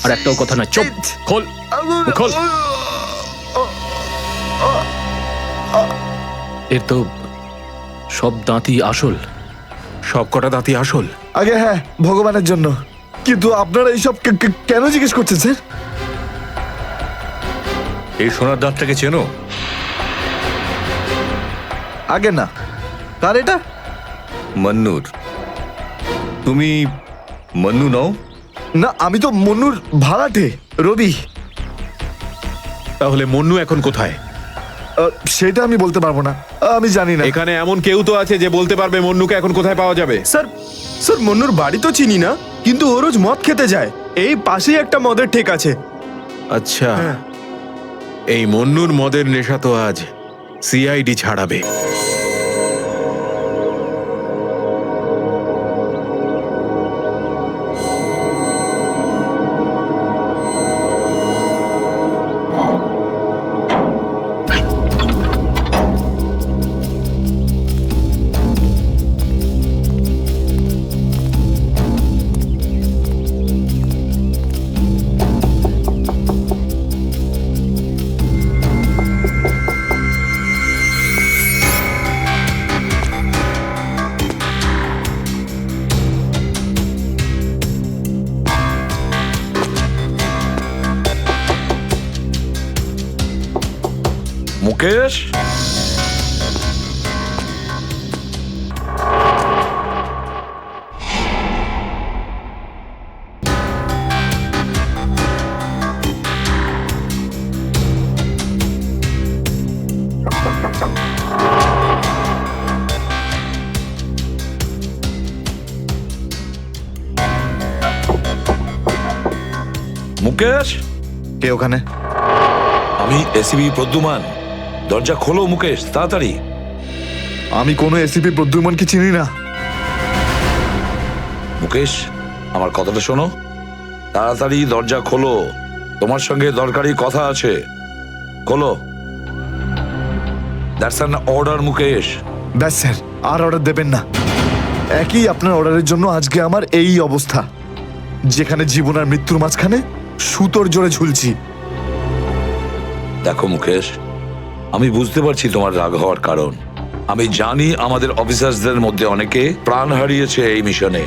আর একটাও কথা না, চুপ। খোল, খোল। এর তো সব দাঁতই আসল। সব কটা দাঁতই আসল? আগে হ্যাঁ, ভগবানের জন্য। কিন্তু আপনারা এইসব কেন জিজ্ঞেস করছেন স্যার? এই সোনার দাঁতটাকে চেনো? আগে না। কার এটা? মন্নুর। তুমি মন্নু নও? না, আমি তো মন্নুর ভাড়াটে, রবি। তাহলে মন্নু এখন কোথায়? সেটা আমি বলতে পারবো না, আমি জানি না। এখানে এমন কেউ তো আছে যে বলতে পারবে মন্নুকে এখন কোথায় পাওয়া যাবে? স্যার মন্নুর বাড়ি তো চিনি না, কিন্তু ও রোজ মদ খেতে যায়। এই পাশেই একটা মদের ঠেক আছে। আচ্ছা, এই মন্নুর মদের নেশা তো আজ সিআইডি ছাড়াবে। মুকেশ, মুকেশ, কে ওখানে? আমি এসিবি প্রদ্যুমান। দরজা খোলো মুকেশ, তাড়াতাড়ি। আমি কোনো এসিপি প্রদ্যুমনকে চিনি না। মুকেশ, আমার কথাটা শোনো, তাড়াতাড়ি দরজা খোলো, তোমার সঙ্গে দরকারি কথা আছে। খোলো। That's an order Mukesh. ব্যাস স্যার, আর অর্ডার দেবেন না। একই আপনার অর্ডারের জন্য আজকে আমার এই অবস্থা, যেখানে জীবন আর মৃত্যুর মাঝখানে সুতোর জোরে ঝুলছি। দেখো মুকেশ, আমি বুঝতে পারছি তোমার রাগ হওয়ার কারণ। আমি জানি আমাদের অফিসারদের মধ্যে অনেকে প্রাণ হারিয়েছে এই মিশনে।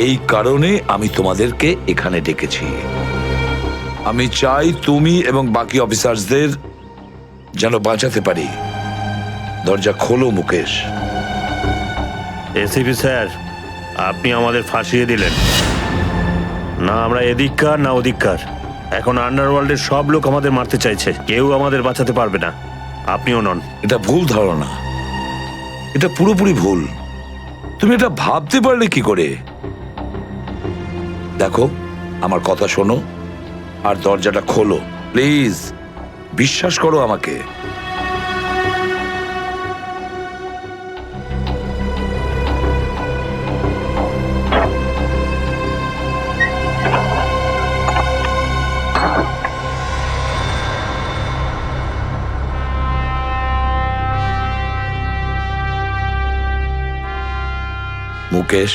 এই কারণে আমি তোমাদেরকে এখানে ডেকেছি। আমি চাই তুমি এবং বাকি অফিসারদের যেন বাঁচাতে পারি। দরজা খোলো মুকেশ। এসিপি স্যার, আপনি আমাদের ফাঁসিয়ে দিলেন। না আমরা এদিককার না ওদিককার। এখন আন্ডারওয়ার্ল্ডের সব লোক আমাদের মারতে চাইছে, কেউ আমাদের বাঁচাতে পারবে না, আপনিও নন। এটা ভুল ধারণা, এটা পুরোপুরি ভুল। তুমি এটা ভাবতে পারলে কি করে? দেখো, আমার কথা শোনো আর দরজাটা খোলো প্লিজ। বিশ্বাস করো আমাকে। মুকেশ,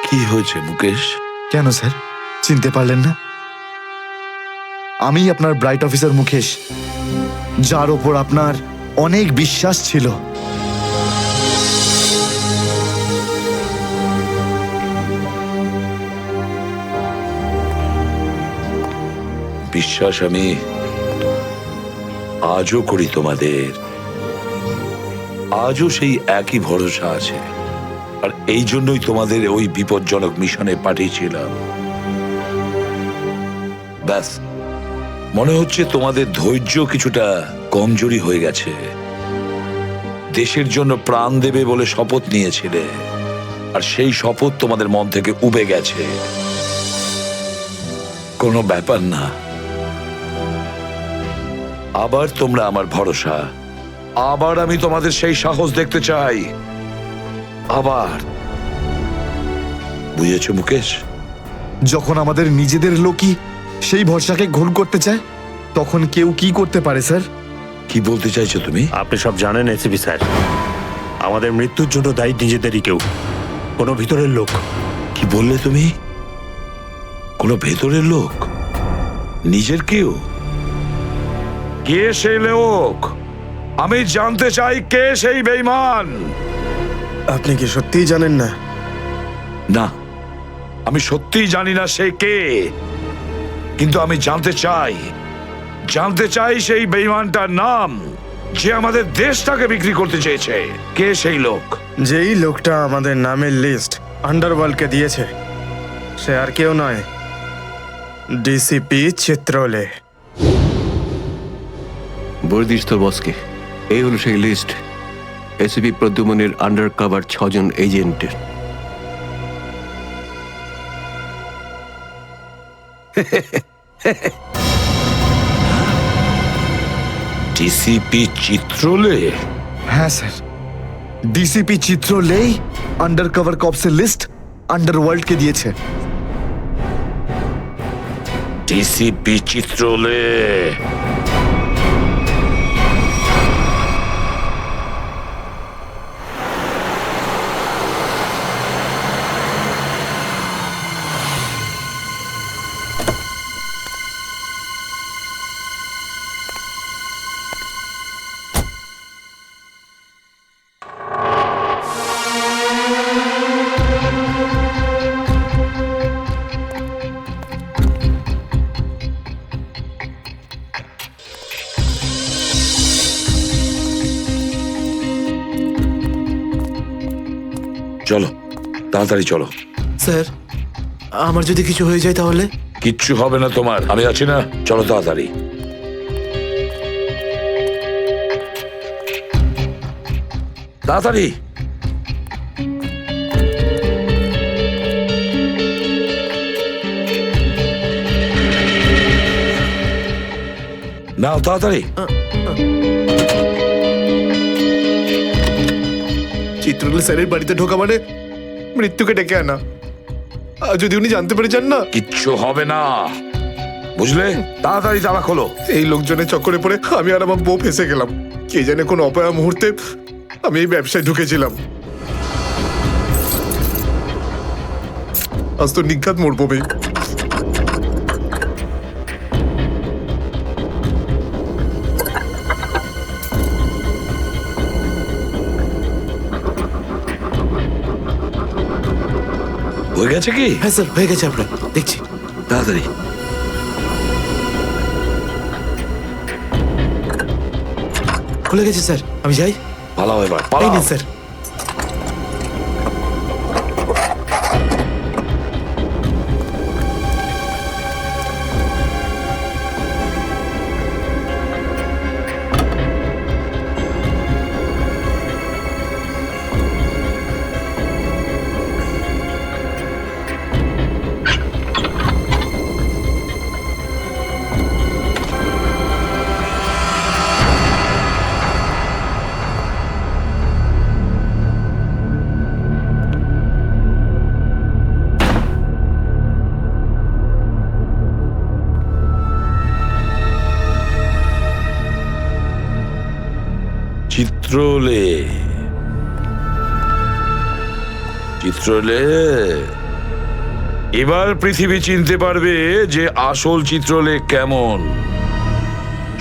কি হয়েছে মুকেশ? কেন স্যার, চিনতে পারলেন না? আমি আপনার ব্রাইট অফিসার মুকেশ, যার ওপর আপনার অনেক বিশ্বাস ছিল। বিশ্বাস আমি আজও করি তোমাদের। আজও সেই একই ভরসা আছে, আর এই জন্যই তোমাদের ওই বিপজ্জনক মিশনে পাঠিয়েছিলাম। ব্যাস, মনে হচ্ছে তোমাদের ধৈর্য কিছুটা কমজোরি হয়ে গেছে। দেশের জন্য প্রাণ দেবে বলে শপথ নিয়েছিলে, আর সেই শপথ তোমাদের মন থেকে উবে গেছে। কোনো ব্যাপার না, আবার তোমরা আমার ভরসা। আবার আমি তোমাদের সেই সাহস দেখতে চাই। আবার বুঝেছো মুকেশ? যখন আমাদের নিজেদের লোকই সেই ভরসাকে ঘোল করতে চায়, তখন কেউ কি করতে পারে স্যার? কি বলতে চাইছো তুমি? আপনি সব জানেন এসিপি স্যার, আমাদের মৃত্যুর জন্য দায়ী নিজেদেরই কেউ, কোনো ভিতরের লোক। কি বললে তুমি? কোনো ভেতরের লোক? নিজের কেউ? কে সেই লোক? আমি জানতে চাই কে সেই বেঈমান। আপনি কি সত্যিই জানেন না? না, আমি সত্যিই জানি না সে কে, কিন্তু আমি জানতে চাই সেই বেঈমানটার নাম, যে আমাদের দেশটাকে বিক্রি করতে চেয়েছে। কে সেই লোক? যেই লোকটা আমাদের নামের লিস্ট আন্ডারওয়ার্ল্ডকে দিয়েছে, সে আর কেউ নয়, ডিসিপি চিত্রলে। বলে দিস তোর বসকে, এই হলো সেই লিস্ট এসিপি প্রদ্যুমনের আন্ডার কভার 6 জন এজেন্টের। ডিসিপি চিত্রলে? হ্যাঁ স্যার, ডিসিপি চিত্রলেই আন্ডার কভার কপসের লিস্ট আন্ডারওয়ার্ল্ডকে দিয়েছে। ডিসিপি চিত্রলে? চলো, তাড়াতাড়ি চলো। স্যার, আমার যদি কিছু হয়ে যায় তাহলে? কিচ্ছু হবে না তোমার, আমি আছি না। চলো তাড়াতাড়ি। তাড়াতাড়ি। নাও তাড়াতাড়ি। চিত্রলে স্যারের বাড়িতে ঢোকা মানে মৃত্যুকে ডেকে আনা। আর যদি উনি জানতে পেরে যান না, কিচ্ছু হবে না, বুঝলে? তাড়াতাড়ি তালা খোলো। এই লোকজনের চক্করে পড়ে আমি আর আমার বউ ফেসে গেলাম। কে জানে কোন অপয়া মুহূর্তে আমি এই ব্যবসায় ঢুকেছিলাম। আজ তো নিঘাত মরবো ভাই। হয়ে গেছে কি? হ্যাঁ স্যার, হয়ে গেছে, আপনার দেখছি। তাড়াতাড়ি। খুলে গেছে স্যার, আমি যাই। পালাও এবার, এই পালাও। নিন স্যার। চিত্রলে? চিত্রলে? এবার পৃথিবী চিনতে পারবে যে আসল চিত্রলে কেমন।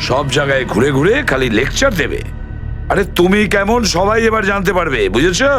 সব জায়গায় ঘুরে ঘুরে খালি লেকচার দেবে। আরে তুমি কেমন সবাই এবার জানতে পারবে, বুঝেছো?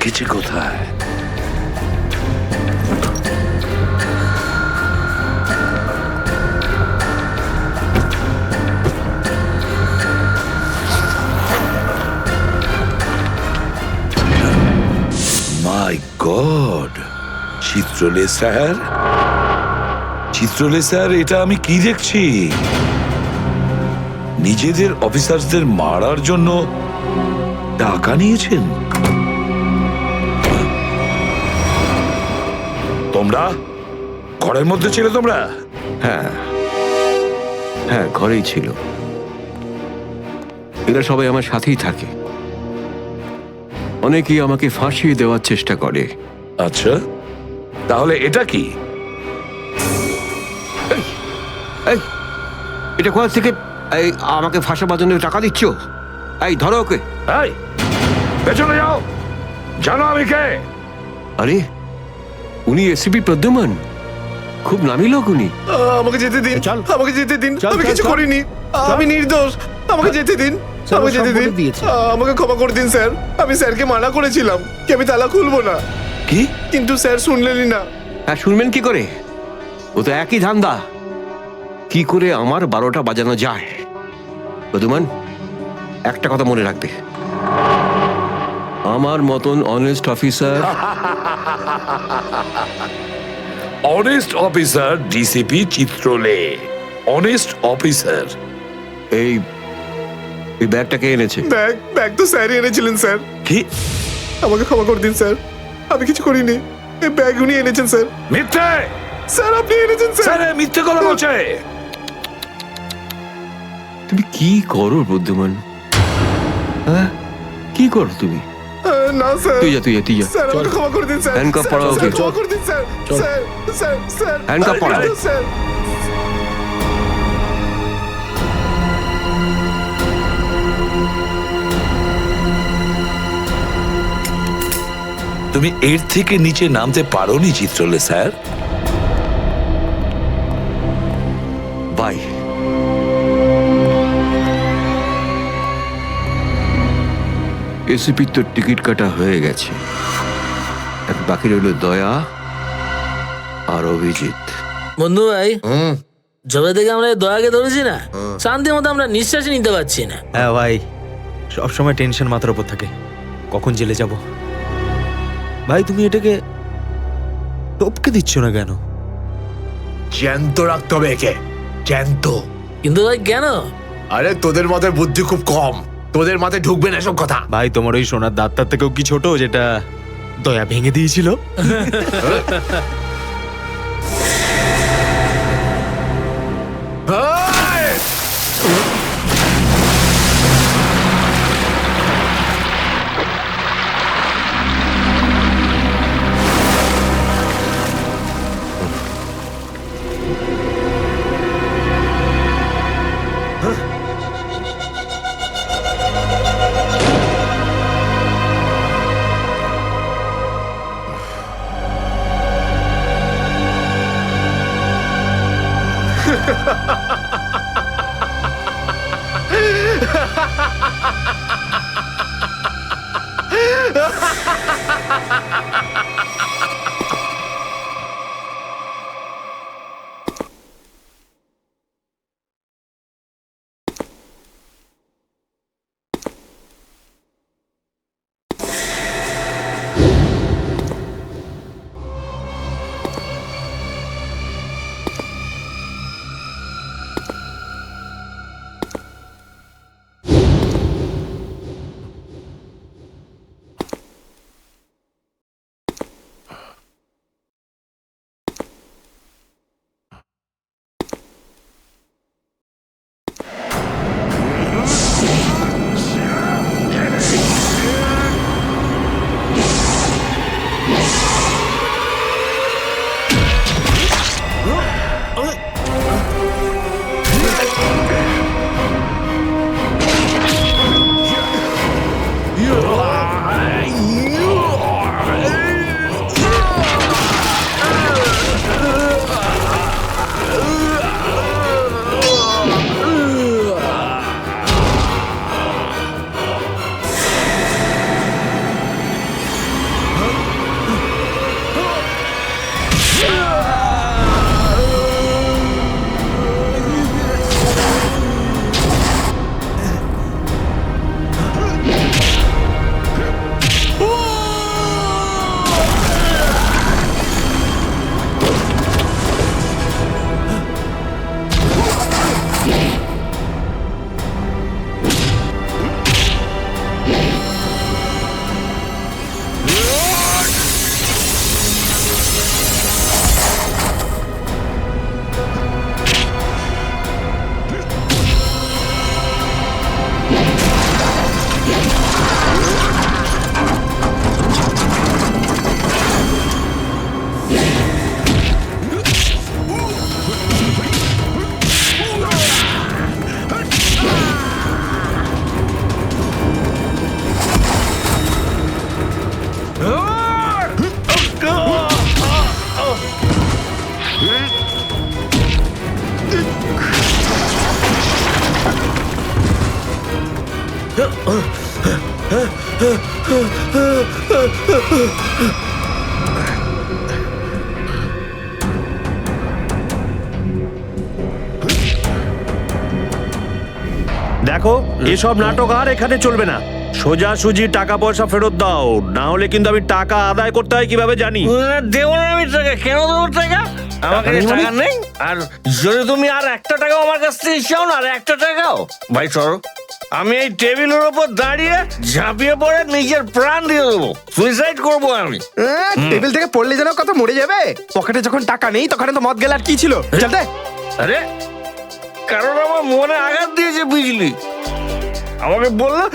রেখেছে কোথায়? মাই গড, চিত্রলে স্যার, চিত্রলে স্যার, এটা আমি কি দেখছি? নিজেদের অফিসারদের মারার জন্য টাকা নিয়েছেন তোমরা? ঘরের মধ্যে ছিল তোমরা? হ্যাঁ হ্যাঁ, ঘরেই ছিল। এরা সবাই আমার সাথেই থাকে। অনেকেই আমাকে ফাঁসিয়ে দেওয়ার চেষ্টা করে। আচ্ছা, তাহলে এটা কি? এই, এটা কোথা থেকে এই আমাকে ফাঁসাবার জন্য টাকা দিচ্ছ? এই ধরো ওকে। এই, পেছনে যাও, জানো আমি কে? আরে, উনি এসিপি প্রদ্যুমান, খুব নামি লোক উনি। আমাকে যেতে দিন, আমাকে যেতে দিন, আমি কিছু করিনি, আমি নির্দোষ, আমাকে যেতে দিন, আমাকে যেতে দিন, আমাকে ক্ষমা করে দিন স্যার। আমি স্যারকে মানা করেছিলাম কি আমি তালা খুলবো না, কি? কিন্তু স্যার শুনলেনই না। হ্যাঁ, শুনবেন কি করে? ও তো একই ধান্দা, কি করে আমার 12টা বাজানো যায়। প্রদ্যুমান, একটা কথা মনে রাখবে, আমার মতন honest officer, honest officer DCP Chitrole, honest officer. এই এই ব্যাগটাকে এনেছে। ব্যাগ তো স্যারই এনেছিলেন স্যার, কি? আমাকে ক্ষমা করে দিন স্যার, আমি কিছু করিনি, এই ব্যাগ উনি এনেছেন স্যার। মিথ্যে! স্যার আপনি এনেছেন স্যার। স্যার, মিথ্যে কথা বলছে। তুমি কি করো প্রদ্যুমান? হ্যাঁ, কি করো তুমি? না স্যার, তুই যা, তুই যা, তুই যা। স্যার আমাকে ক্ষমা করে দিন স্যার, হ্যান্ডকাফ স্যার, পরাও স্যার, ওকে। ক্ষমা করে দিন sir, sir, sir, sir, handcuff আরে, পরাও। স্যার। তুমি এর থেকে নিচে নামতে পারোনি চিত্রলে স্যার। বাই। এসিপির তো টিকিট কাটা হয়ে গেছে, এখন বাকি রইল দয়া আর অভিজিৎ। বন্ধু ভাই, যবে থেকে আমরা এই দয়াকে ধরেছি না, শান্তি মতো আমরা নিঃশ্বাসই নিতে পারছি না। হ্যাঁ ভাই, সব সময় টেনশন মাথার উপর থাকে, কখন জেলে যাব। ভাই তুমি এটাকে টপকে দিচ্ছ না কেন? জ্যান্ত রাখতে হবে একে, জ্যান্ত। কিন্তু ভাই কেন? আরে তোদের মাথায় বুদ্ধি খুব কম, তোদের মাথায় ঢুকবে না এসব কথা। ভাই তোমার ওই সোনার দাঁতটার থেকেও কি ছোট যেটা দয়া ভেঙে দিয়েছিল? দেখো এসব নাটক আর এখানে চলবে না। সোজাসুজি টাকা পয়সা ফেরত দাও, না হলে কিন্তু আমি টাকা আদায় করতে হয় কিভাবে জানি। দেবো না আমি টাকা, কেন দেবো টাকা? আমাকে টাকা নেই। আর যদি তুমি আর একটা টাকাও আমার কাছ থেকে চাও না, আর একটা টাকাও, ভাই সরো, আমি এই টেবিলের ওপর দাঁড়িয়ে ঝাঁপিয়ে পড়ে নিজের প্রাণ দিয়ে দেবো, সুইসাইড করবো আমি। টেবিল থেকে পড়লে যেন কত মরে যাবে। পকেটে যখন টাকা নেই তখন তো মদ গেলে আর কি ছিল। চল দে। আরে কারণ আমার মনে আঘাত দিয়েছে বিজলি। আমাকে বললো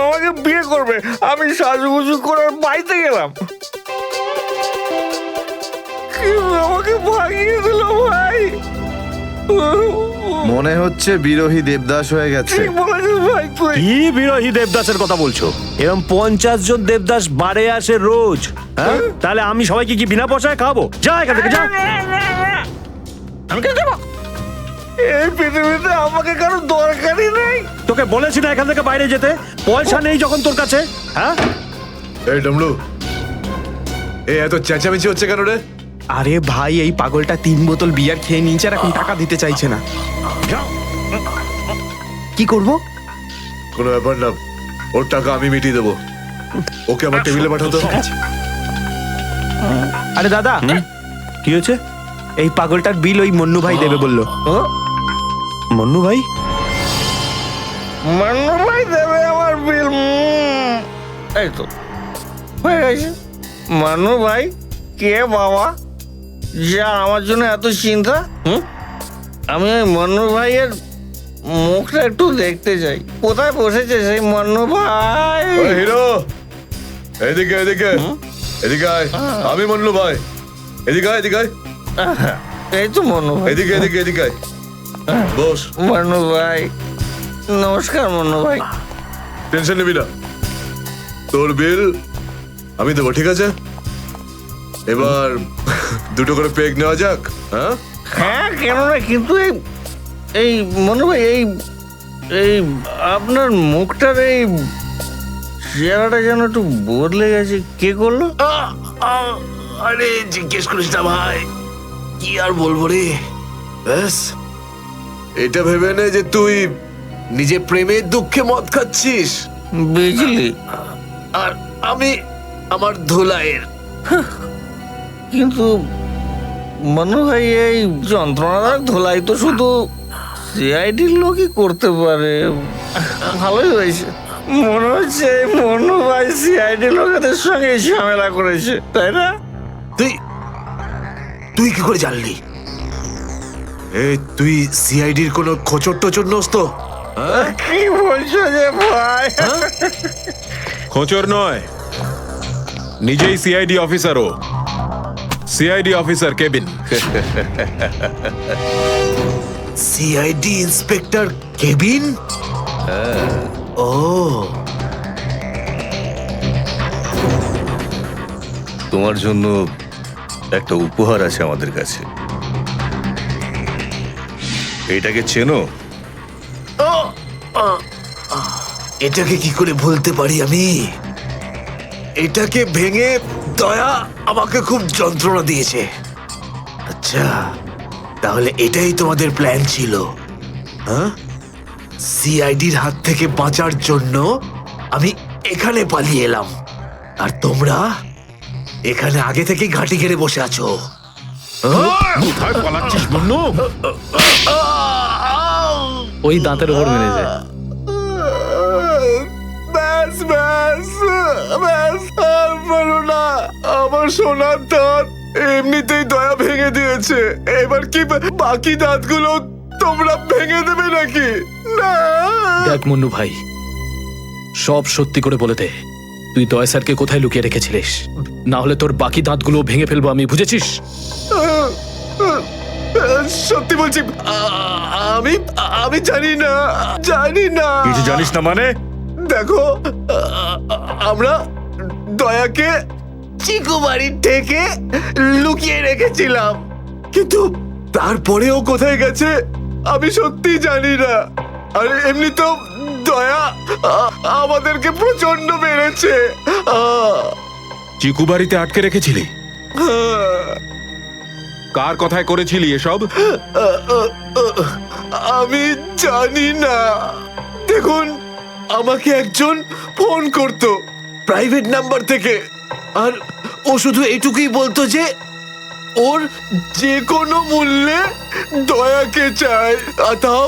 আমাকে বিয়ে করবে, আমি সাজুগুজু করে বাড়িতে গেলাম, আমাকে ভাগিয়ে দিল ভাই। মনে হচ্ছে বিরোহী দেবদাস হয়ে গেছে। ঠিক বলেছিস ভাই তুই। কি বিরোহী দেবদাসের কথা বলছো? এরকম 50 জন দেবদাস বাড়ে আসে রোজ, হ্যাঁ? তাহলে আমি সবাইকে কি বিনা পয়সায় খাবো? যা এখান থেকে যা। আমি কেন যাবো? এই পৃথিবীতে আমাকে কারো দরকারই নেই। তোকে বলেছি না এখান থেকে বাইরে যেতে? পয়সা নেই যখন তোর কাছে, হ্যাঁ? এই ডমরু, এই এত চেঁচামেচি হচ্ছে কেন রে? আরে ভাই, এই পাগলটা 3 বোতল বিয়ার খেয়ে নিয়েছে আর এখন টাকা দিতে চাইছে না। কি করব? কোনো ব্যাপার না, ওর টাকা আমি মিটিয়ে দেবো। ওকে আমার টেবিলে পাঠাতো। আরে দাদা, কি হয়েছে? এই পাগলটার বিল ওই মন্নু ভাই দেবে বললো। মন্নু ভাই? মান্নু ভাই দেবে আমার বিল। এই তো হয়ে গেছে। মান্নু ভাই কে বাবা, যা আমার জন্য এত চিন্তা? আমি ওই মান্নু ভাইয়ের মুখটা একটু দেখতে চাই। কোথায় বসেছে সেই মান্নু ভাই? হিরো, এদিকে এদিকে এদিকে আয়। আমি মন্নু ভাই, এদিকে আয়, এদিকে আয়। এই তো মান্নু ভাই, এদিকে এদিকে এদিকে আয়। বস। মান্নু ভাই নমস্কার। মান্নু ভাই টেনশন নিবি না, তোর বিল আমি দেবো, ঠিক আছে? এবার দুটো করে পেগ নেওয়া যাক। হ্যাঁ হ্যাঁ, কেন না, কিন্তু এই মনে ভাই এই এই আপনার মুখটার এই চেহারাটা যেন একটু বদলে গেছে। কে করলো? আরে জিজ্ঞেস করিস না ভাই, কি আর বলবো রে। ব্যাস, এটা ভেবে নে যে তুই নিজে প্রেমের দুঃখে মদ খাচ্ছিস, বিজলি, আর আমি আমার ধুলাইয়ের। কিন্তু মনে হয় এই যন্ত্রণাদায়ক ধোলাই তো শুধু সিআইডির লোকই করতে পারে। ভালোই হয়েছে, মনে হচ্ছে মনু ভাই সিআইডি লোকেদের সঙ্গে ঝামেলা করেছে, তাই না? তুই কি করে জানলি? তুই সিআইডির কোনো খোঁচর টোচর নোস তো? কি বলছো যে ভাই? খোঁচর নয়, নিজেই সিআইডি অফিসারও। CID officer cabin. CID inspector cabin? ও, তোমার জন্য একটা উপহার আছে আমাদের কাছে। এটাকে চেনো? এটাকে কি করে ভুলতে পারি আমি? এটাকে ভেঙে দয়া আমাকে খুব যন্ত্রণা দিয়েছে। আচ্ছা, তাহলে এটাই তোমাদের প্ল্যান ছিল, হ্যাঁ? সিআইডির হাত থেকে বাঁচার জন্য আমি এখানে পালিয়ে এলাম, আর তোমরা এখানে আগে থেকে ঘাঁটি ঘেরে বসে আছো। কোথায় পালাচ্ছিস মন্নু? ওই দাঁতের উপর মেরেছে। ব্যাস ব্যাস ব্যাস, আর বলো না। আমার সোনার দাঁত এমনিতেই দয়া ভেঙে দিয়েছে, এবার কি বাকি দাঁতগুলো তোমরা ভেঙে দেবে নাকি? না। দেখ মুন্নু ভাই, সব সত্যি করে বলে দে, তুই দয়া স্যারকে কোথায় লুকিয়ে রেখেছিলিস? না হলে তোর বাকি দাঁতগুলো ভেঙে ফেলবো আমি, বুঝেছিস? সত্যি বলছি, আমি আমি জানি না, জানি না। কিছু জানিস না মানে? দেখো, আমরা দয়াকে চিকু বাড়ির থেকে লুকিয়ে রেখেছিলাম, কিন্তু তারপরেও কোথায় গেছে আমি সত্যি জানি না। আর এমনি তো দয়া আমাদেরকে প্রচন্ড মেরেছে। চিকু বাড়িতে আটকে রেখেছিলি? কার কথায় করেছিলি এসব? আমি জানি না। দেখুন, আমাকে একজন ফোন করতো প্রাইভেট নাম্বার থেকে, আর ও শুধু এইটুকুই বলতো যে ওর যে কোনো মূল্যে দয়াকে চায়, আর তাও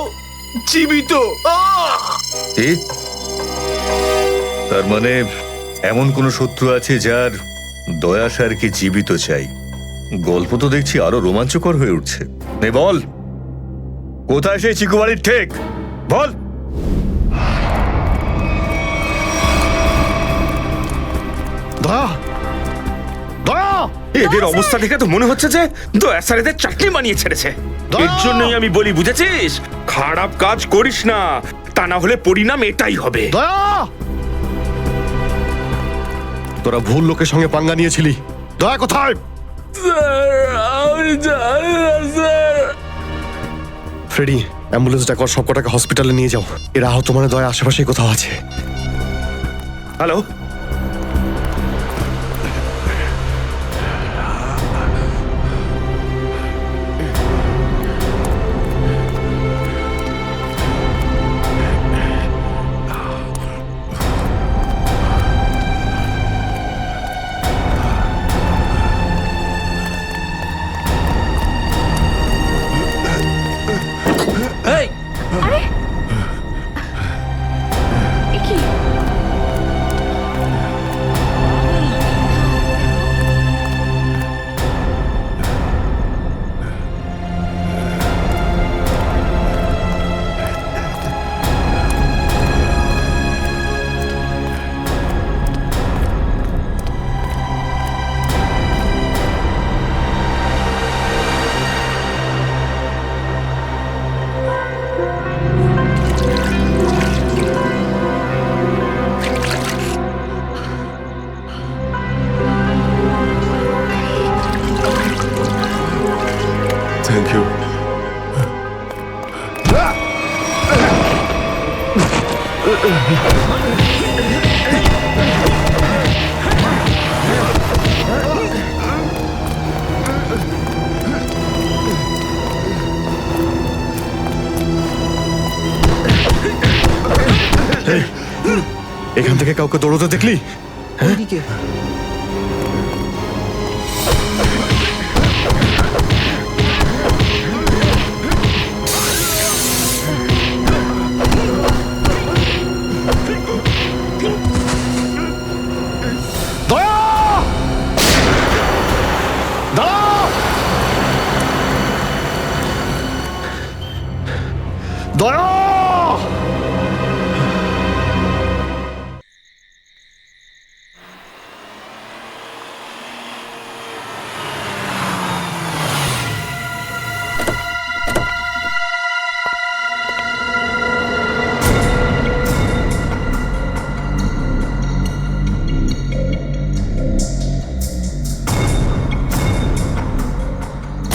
জীবিত। কি? তার মানে এমন কোন শত্রু আছে যার দয়া স্যারকে জীবিত চাই? গল্প তো দেখছি আরো রোমাঞ্চকর হয়ে উঠছে। নে বল, কোথায় সেই চিকু বাড়ির ঠেক? বল। দয়া, দয়া, এদের অবস্থা দেখে তো মনে হচ্ছে যে দয়া স্যার এদের চাটনি বানিয়ে ছেড়েছে। এর জন্যই আমি বলি, বুঝেছিস, খারাপ কাজ করিস না, তা না হলে পরিণাম এটাই হবে। দয়া, তোরা ভুল লোকের সঙ্গে পাঙ্গা নিয়েছিলি। দয়া কোথায়? আমি জানি না স্যার। ফ্রেডি, অ্যাম্বুলেন্স ডাকো, সব কটাকে হসপিটালে নিয়ে যাও। এরা আহত মানে দয়া আশেপাশে কোথাও আছে। হ্যালো, এই, কি? Thank you. এখান থেকে কাউকে দৌড়তে দেখলি? দয়া, দাঁড়াও! দয়া,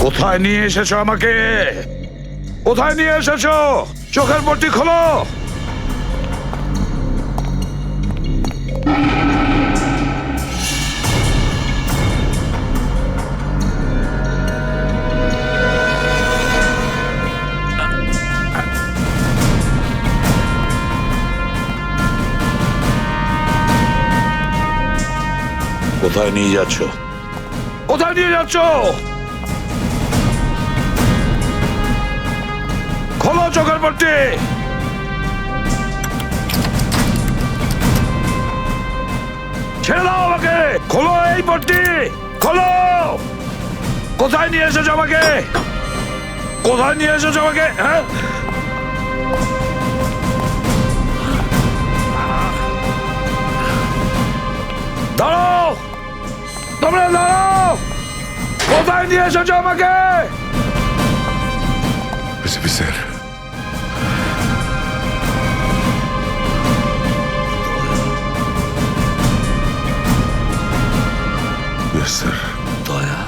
কোথায় নিয়ে এসেছো আমাকে? কোথায় নিয়ে এসেছো? চোখের পট্টি খোলো। কোথায় নিয়ে যাচ্ছ? কোথায় নিয়ে যাচ্ছ? খোলো চোখের পট্টি। ছেড়ে দাও আমাকে। খোলো এই পট্টি, খোলো। কোথায় নিয়ে এসেছো আমাকে? কোথায় নিয়ে এসেছো আমাকে? হ্যাঁ, দাঁড়াও, তোমরা দাঁড়াও। কোথায় নিয়ে এসেছো আমাকে? স্যার, স্যার, দয়া।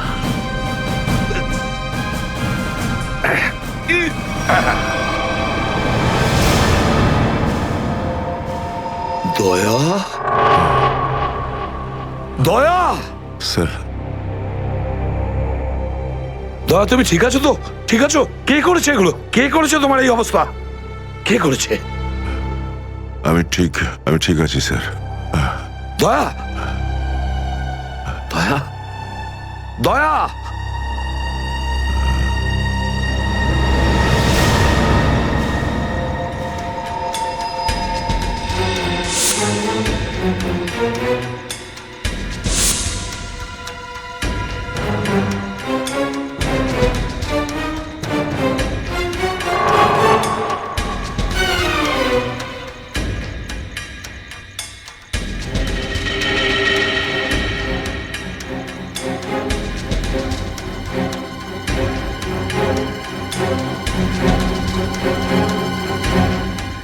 দয়া দয়া স্যার দয়া তুমি ঠিক আছো তো? ঠিক আছো? কে করেছে এগুলো? কে করেছে তোমার এই অবস্থা? কে করেছে? আমি ঠিক আছি স্যার। দয়া দয়া দয়া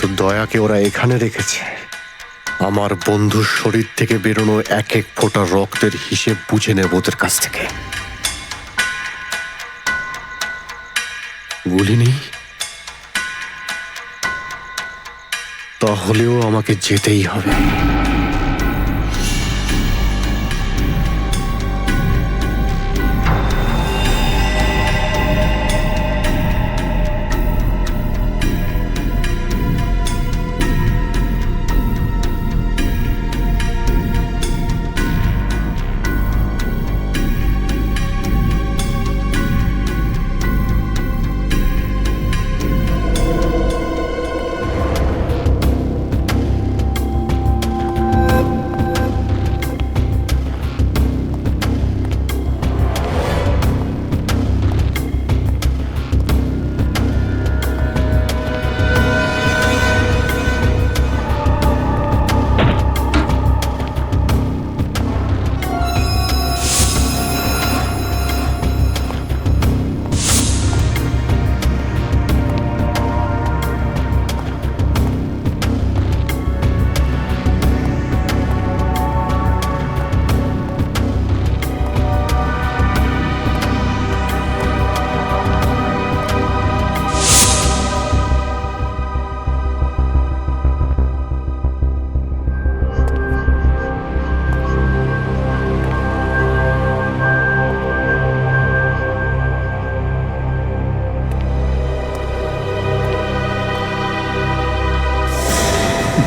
তো দয়াকে ওরা এখানে রেখেছে আমার বন্ধুর শরীর থেকে বেরোনো এক এক ফোঁটা রক্তের হিসেব বুঝে নেব ওদের কাছ থেকে। গুলি নেই, তাহলেও আমাকে যেতেই হবে।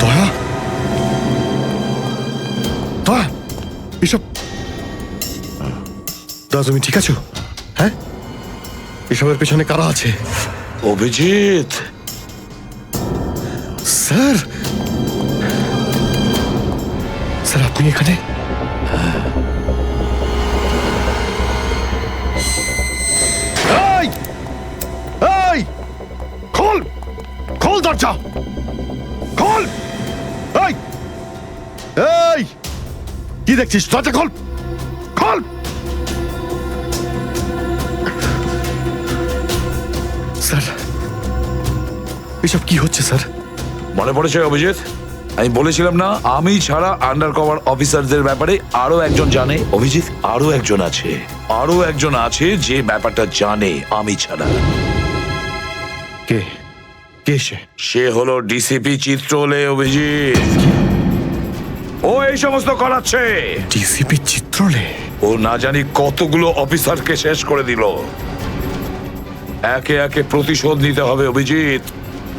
দয়া, দয়া, এসব দয়া তুমি ঠিক আছো? হ্যাঁ, এসবের পেছনে কারা আছে? অভিজিৎ স্যার, স্যার আপনি এখানে? এই, এই, খোল, খোল দরজা, খোল! এই, এই, কি দেখছিস? দরজা খোল, খোল! স্যার, এসব কি হচ্ছে স্যার? মনে পড়েছে অভিজিৎ? আমি বলেছিলাম না আমি ছাড়া আন্ডার কভার অফিসারদের ব্যাপারে আরো একজন জানে। অভিজিৎ, আরো একজন আছে, আরো একজন আছে যে ব্যাপারটা জানে আমি ছাড়া। কে? কে সে? সে হলো ডিসিপি চিত্রলে। অভিজিৎ, ও এই সমস্ত করাচ্ছে। ডিসিপি চিত্রলে? ও না জানি কতগুলো অফিসারকে শেষ করে দিল। একে একে প্রতিশোধ নিতে হবে অভিজিৎ।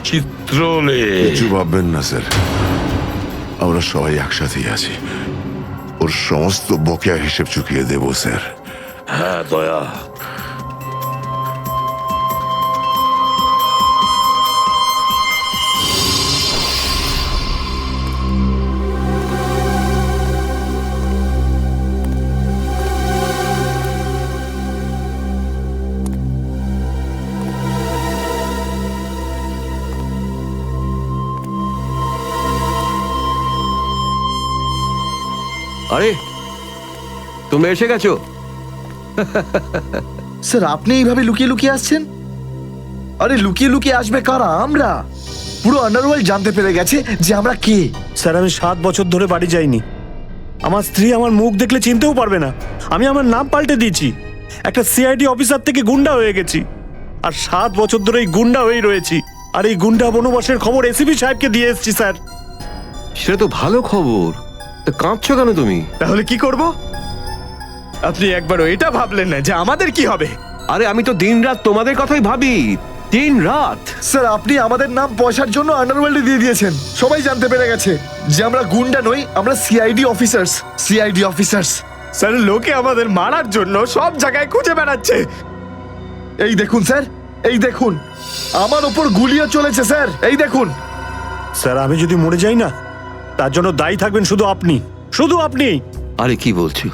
চিত্রলে, কিছু ভাববেন না স্যার, আমরা সবাই একসাথেই আছি। ওর সমস্ত বকেয়া হিসেব চুকিয়ে দেব স্যার। হ্যাঁ দয়া, আরে তুমি এসে গেছো? স্যার আপনি এইভাবে লুকিয়ে লুকিয়ে আসছেন? আরে লুকিয়ে লুকিয়ে আসবে কারা? আমরা। পুরো আন্ডারওয়ার্ল্ড জানতে পেরে গেছে যে আমরা কে। স্যার আমি 7 বছর ধরে বাড়ি যাইনি। আমার স্ত্রী আমার মুখ দেখলে চিনতেও পারবে না। আমি আমার নাম পাল্টে দিয়েছি, একটা সিআইডি অফিসার থেকে গুন্ডা হয়ে গেছি। আর 7 বছর ধরে এই গুন্ডা হয়েই রয়েছি। আর এই গুন্ডা বনবাসের খবর এসিপি সাহেবকে দিয়ে এসেছি স্যার। সেটা তো ভালো খবর। তা কাঁদছো কেন তুমি? তাহলে কি করব? আপনি একবারও এটা ভাবলেন না যে আমাদের কি হবে? আরে আমি তো দিনরাত তোমাদের কথাই ভাবি, দিনরাত। স্যার আপনি আমাদের নাম পয়সার জন্য আন্ডারওয়ার্ল্ডে দিয়ে দিয়েছেন। সবাই জানতে পেরে গেছে যে আমরা গুন্ডা নই, আমরা CID officers. CID officers. Sir লোকে আমাদের মারার জন্য সব জায়গায় খুঁজে বেড়াচ্ছে। এই দেখুন স্যার, এই দেখুন, আমার ওপর গুলিও চলেছে স্যার, এই দেখুন। স্যার আমি যদি মরে যাই না, তার জন্য দায়ী থাকবেন শুধু আপনি, শুধু আপনি। আরে কি বলছো?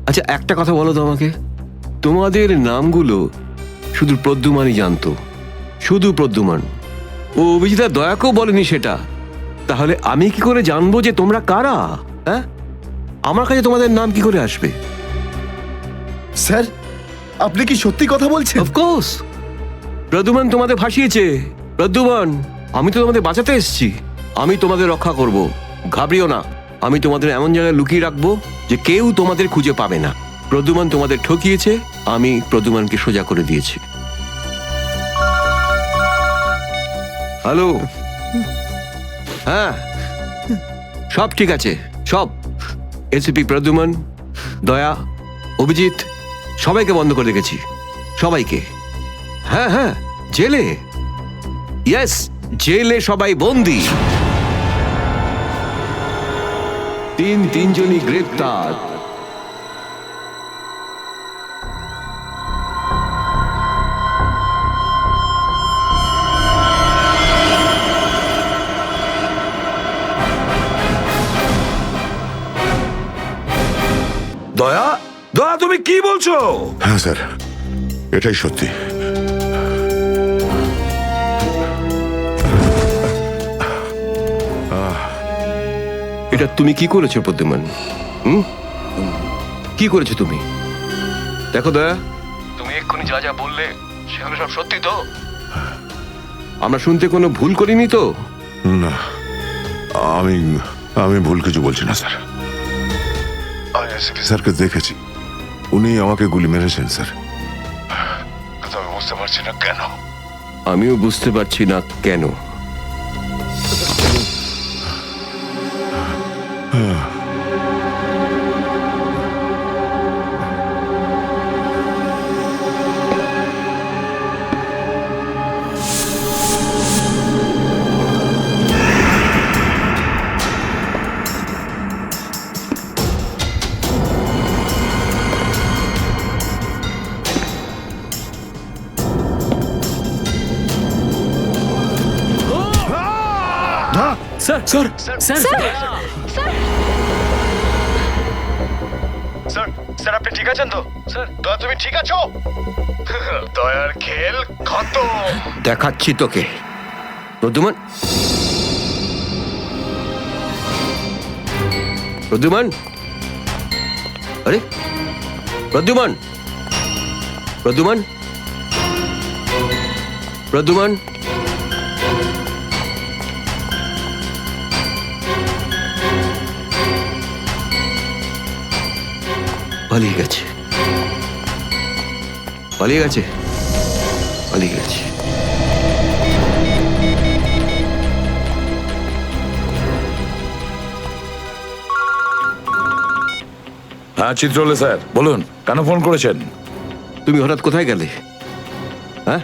আচ্ছা একটা কথা বলো তো আমাকে, তোমাদের নামগুলো শুধু প্রদ্যুমানই জানতো, শুধু প্রদ্যুমান। ও অভিজিৎ দয়াকেও বলেনি সেটা। তাহলে আমি কি করে জানবো যে তোমরা কারা? হ্যাঁ, আমার কাছে তোমাদের নাম কি করে আসবে? স্যার আপনি কি সত্যি কথা বলছেন? অফকোর্স, প্রদ্যুমান তোমাদের ভাসিয়েছে। প্রদ্যুমান, আমি তো তোমাদের বাঁচাতে এসেছি, আমি তোমাদের রক্ষা করব, ঘাবড়িও না। আমি তোমাদের এমন জায়গায় লুকিয়ে রাখবো যে কেউ তোমাদের খুঁজে পাবে না। প্রদ্যুমান তোমাদের ঠকিয়েছে, আমি প্রদ্যুমানকে সোজা করে দিয়েছি। হ্যালো, হ্যাঁ সব ঠিক আছে, সব। এসিপি প্রদ্যুমান, দয়া, অভিজিৎ সবাইকে বন্ধ করে রেখেছি, সবাইকে। হ্যাঁ হ্যাঁ, জেলে, ইয়েস জেলে সবাই বন্দি। তিনজনই গ্রেপ্তার। দয়া, দয়া তুমি কি বলছো? হ্যাঁ স্যার, এটাই সত্যি। এটা তুমি কি করেছো প্রদ্যুমান? কি করেছো তুমি? দেখো দয়া, তুমি এক্ষুনি যা যা বললে সেগুলো সব সত্যি তো? আমরা শুনতে কোনো ভুল করিনি তো? না, আমি আমি ভুল কিছু বলছি না স্যার। আমি এসিপি স্যারকে দেখেছি, উনি আমাকে গুলি মেরেছেন স্যার। কিন্তু আমি বুঝতে পারছি না কেন। আমিও বুঝতে পারছি না কেন। Sir sir sir sir, sir আপনি ঠিক আছেন তো? স্যার দয়া তুমি ঠিক আছো? দয়ার খেল খতম। দেখাচ্ছি তোকে প্রদ্যুমান। প্রদ্যুমান, আরে প্রদ্যুমান, প্রদ্যুমান, প্রদ্যুমান, পালিয়ে গেছে, পালিয়ে গেছে, পালিয়ে গেছে। হ্যাঁ চিত্রলে স্যার, বলুন কেন ফোন করেছেন? তুমি হঠাৎ কোথায় গেলে? হ্যাঁ,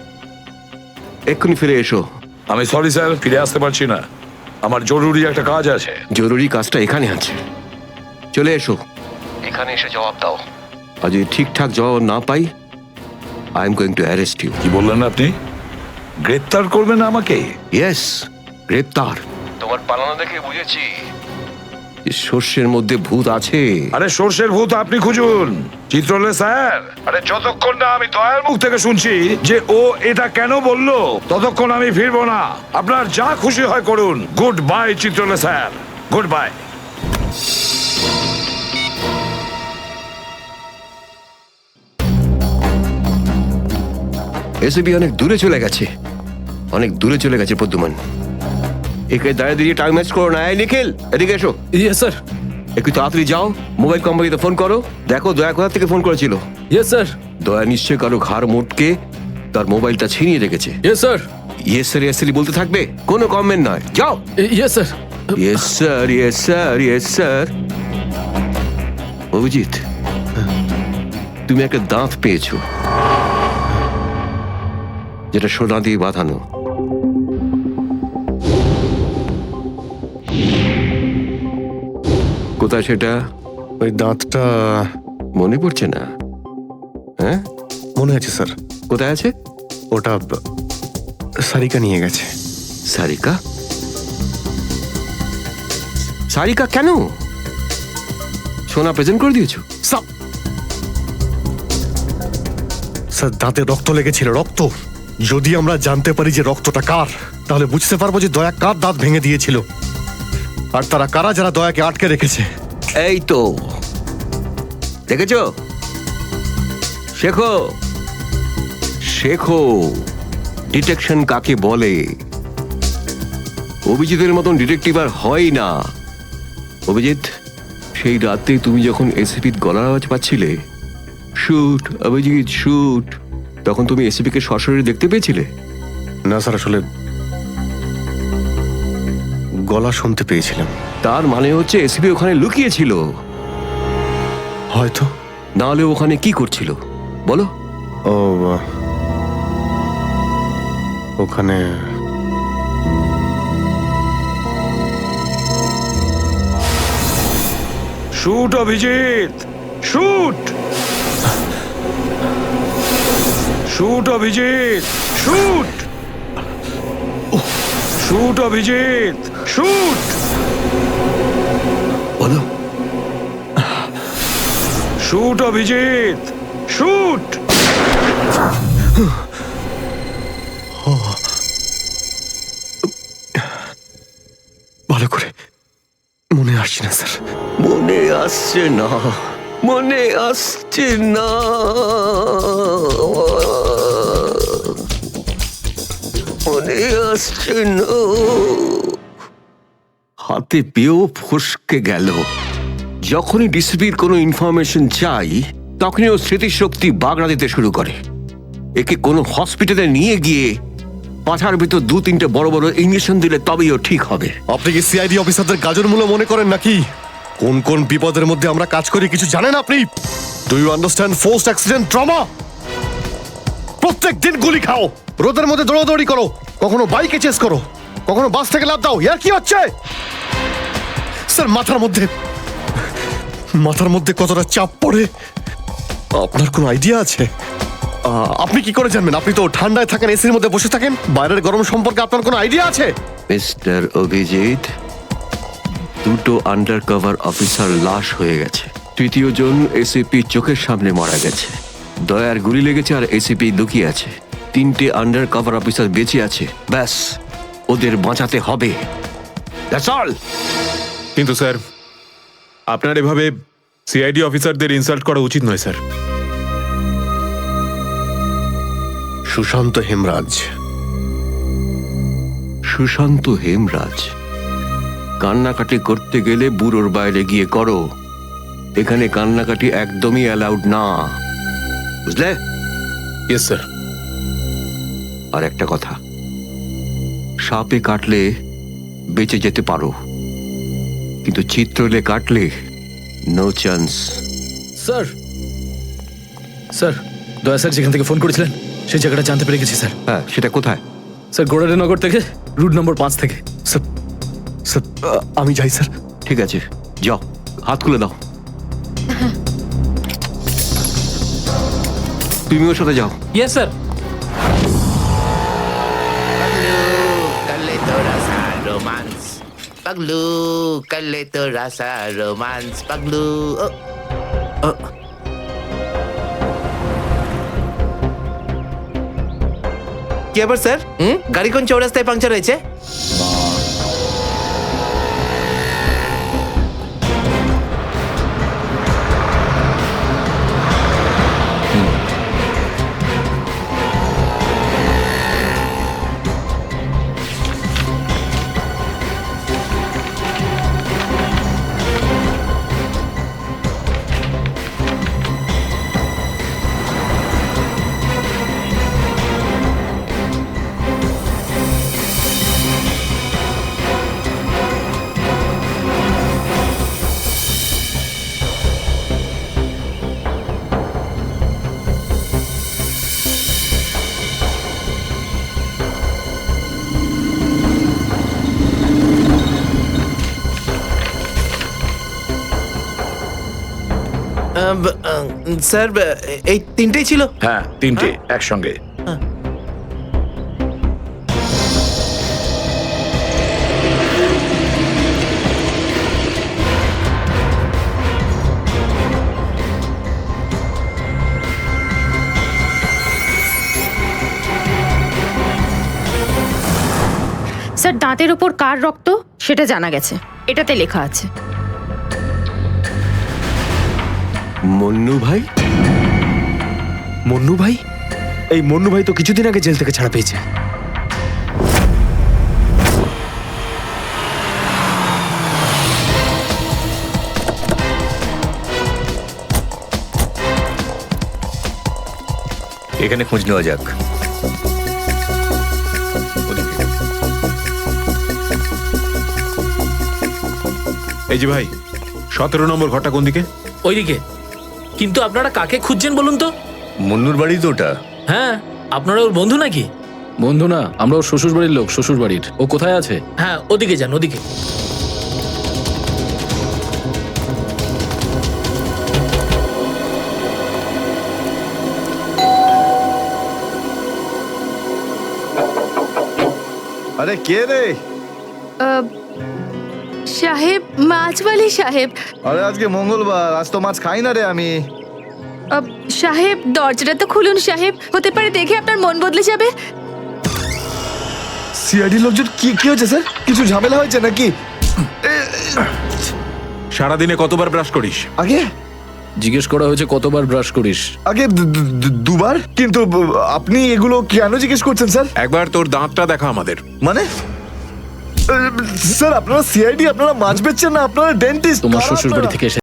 এক্ষুনি ফিরে এসো। আমি সরি স্যার, ফিরে আসতে পারছি না, আমার জরুরি একটা কাজ আছে। জরুরি কাজটা এখানে আছে, চলে এসো। এখানে এসে জবাব দাও। আর যদি ঠিকঠাক জবাব না পাই, I am going to arrest you. কি বললেন আপনি? গ্রেপ্তার করবেন আমাকে? ইয়েস, গ্রেপ্তার। তোমার পালানো দেখে বুঝেছি সর্ষের মধ্যে ভূত আছে। আরে সর্ষের ভূত আপনি খুঁজুন চিত্রলে স্যার। আরে যতক্ষণ না আমি দয়ার মুখ থেকে শুনছি যে ও এটা কেন বললো, ততক্ষণ আমি ফিরবো না। আপনার যা খুশি হয় করুন। Goodbye Chitrole sir, goodbye. এসবি অনেক দূরে চলে গেছে, অনেক দূরে চলে গেছে প্রদ্যুমান। একে দাঁড়িয়ে দিয়ে টাইম ওয়েস্ট করো না। এই নিখিল, এদিকে এসো। Yes sir. একটু তাড়াতাড়ি যাও, মোবাইল কোম্পানিতে ফোন করো, দেখো দয়া কোথা থেকে ফোন করেছিল। Yes sir. দয়া নিশ্চয় কারো ঘাড় মোটকে তার মোবাইলটা ছিনিয়ে রেখেছে। Yes sir. Yes sir yes sir বলতে থাকবে, কোনো কমেন্ট নয়। যাও। Yes sir. Yes sir yes sir yes sir. Abhijit, তুমি একটা দাঁত পেয়েছো, যেটা সোনা দিয়ে বাঁধানো। কোথায় সেটা? ওই দাঁতটা মনে পড়ছে না? হ্যাঁ, মনে আছে স্যার। কোথায় আছে? ওটা সারিকা নিয়ে গেছে। সারিকা? সারিকা কেন? সোনা প্রেজেন্ট করে দিয়েছো? স্যার, দাঁতে রক্ত লেগেছিল, রক্ত। যদি আমরা জানতে পারি যে রক্তটা কার, তাহলে বুঝতে পারবো যে দয়া কার দাঁত ভেঙে দিয়েছিল, আর তারা কারা যারা দয়াকে আটকে রেখেছে। এই তো দেখেছো, শেখো শেখো ডিটেকশন কাকে বলে। অভিজিতের মতন ডিটেকটিভ আর হয় না। অভিজিৎ, সেই রাতে তুমি যখন এসিপির গলার আওয়াজ পাচ্ছিলে, শুট অভিজিৎ শুট, তখন তুমি এসিপি কে সরাসরি দেখতে পেয়েছিলে? না স্যার, আসলে গলা শুনতে পেয়েছিলাম। তার মানে হচ্ছে এসিপি ওখানে লুকিয়েছিল। হয়তো। না হলে ওখানে কি করছিল বলো? ও, ওখানে shoot Abhijit, shoot shoot Abhijit, shoot shoot Abhijit, shoot বলো। Shoot Abhijit, shoot. ভালো করে মনে আসছে না স্যার। মনে আসছে না, মনে আসছে না। মনে আসছে না। হাতে পেয়েও ফসকে গেল। যখনই ডিসিপির কোনো ইনফরমেশন চাই, তখনই ও স্মৃতিশক্তি বাগড়া দিতে শুরু করে। একে কোনো হসপিটালে নিয়ে গিয়ে পাঠার ভিতর 2-3টে বড় বড় ইঞ্জেকশন দিলে তবেই ও ঠিক হবে। আপনি কি সিআইডি অফিসারদের গাজর মূল্য মনে করেন নাকি? কোন কোন বিপদের মধ্যে আমরা কাজ করি কিছু জানেন আপনি? Do you understand forced accident trauma? প্রত্যেক দিন গুলি খাও, রোদের মধ্যে দৌড়াদৌড়ি করো, কখনো বাইকে চেস করো, কখনো বাস থেকে লাফ দাও। ইয়ার কি হচ্ছে স্যার? মাথার মধ্যে কতটা চাপ পড়ে আপনার কোনো আইডিয়া আছে? আপনি কি করে জানবেন? আপনি তো ঠান্ডায় থাকেন, এসির মধ্যে বসে থাকেন। বাইরের গরম সম্পর্কে আপনার কোনো আইডিয়া আছে? মিস্টার অভিজিৎ, 2টো আন্ডার কভার অফিসার লাশ হয়ে গেছে। 3য় জন এসিপি চোখের সামনে মারা গেছে। দয়ার গুলি লেগেছে আর এসিপি লুকিয়ে আছে। 3টে আন্ডার কভার অফিসার বেঁচে আছে। ব্যাস, ওদের বাঁচাতে হবে। That's all. কিন্তু স্যার, আপনার এভাবে সিআইডি অফিসারদের ইনসাল্ট করা উচিত নয় স্যার। সুশান্ত হেমরাজ। সুশান্ত হেমরাজ? কান্নাকাটি করতে গেলে বুড়োর বাইরে গিয়ে করো। এখানে কান্নাকাটি একদমই অ্যালাউড না, বুঝলে? Yes sir. আর একটা কথা, সাপে কাটলে বেঁচে যেতে পারো, কিন্তু চিত্রলে কাটলে নো চান্স। স্যার, স্যার, দয়া স্যার যেখান থেকে ফোন করেছিলেন সেই জায়গাটা জানতে পেরে গেছি স্যার। হ্যাঁ, সেটা কোথায়? স্যার, গোড়ারেনগর থেকে রুট নম্বর 5 থেকে। স্যার, আমি যাই স্যার। ঠিক আছে, যাও, হাত খুলে দাও। তুমি ওর সাথে যাও। Yes sir. Paglu, kalito rasa romance. Paglu. কি আবার স্যার? গাড়ি কোন চৌরাস্তায় পাংচার হয়েছে? স্যার এই তিনটেই ছিল। হ্যাঁ, তিনটে একসঙ্গে। স্যার দাঁতের ওপর কার রক্ত সেটা জানা গেছে, এটাতে লেখা আছে। মন্নু ভাই? মন্নু ভাই? এই মন্নু ভাই তো কিছুদিন আগে জেল থেকে ছাড়া পেয়েছে। এখানে খোঁজ নেওয়া যাক। এই যে ভাই, 17 নম্বর ঘরটা কোন দিকে? ওইদিকে। কিন্তু আপনারা কাকে খুঁজছেন বলুন তো? মন্নুর বাড়ি তো ওটা। হ্যাঁ, আপনারা ওর বন্ধু নাকি? বন্ধু না, আমরা ওর শ্বশুর বাড়ির লোক। শ্বশুর বাড়ির। ও কোথায় আছে? হ্যাঁ, ওদিকে যান, ওদিকে। আরে কে রে? সাহেব, মাছওয়ালি সাহেব। আরে আজকে মঙ্গলবার, আজ তো মাছ খাই না রে আমি। সাহেব দরজাটা তো খুলুন সাহেব, হতে পারে দেখে আপনার মন বদলে যাবে। সিআইডি লোকজন কি কি হয়েছে স্যার? কিছু ঝামেলা হয়েছে নাকি? সারাদিনে কতবার ব্রাশ করিস? আগে জিজ্ঞেস করা হয়েছে কতবার ব্রাশ করিস। আগে দুবার। কিন্তু আপনি এগুলো কেন জিজ্ঞেস করছেন স্যার? একবার তোর দাঁতটা দেখা আমাদের। মানে স্যার আপনারা সিআইডি, আপনারা মাছ বেচছেন না, আপনারা ডেন্টিস্ট? তোমার শ্বশুর বাড়ি থেকে এসে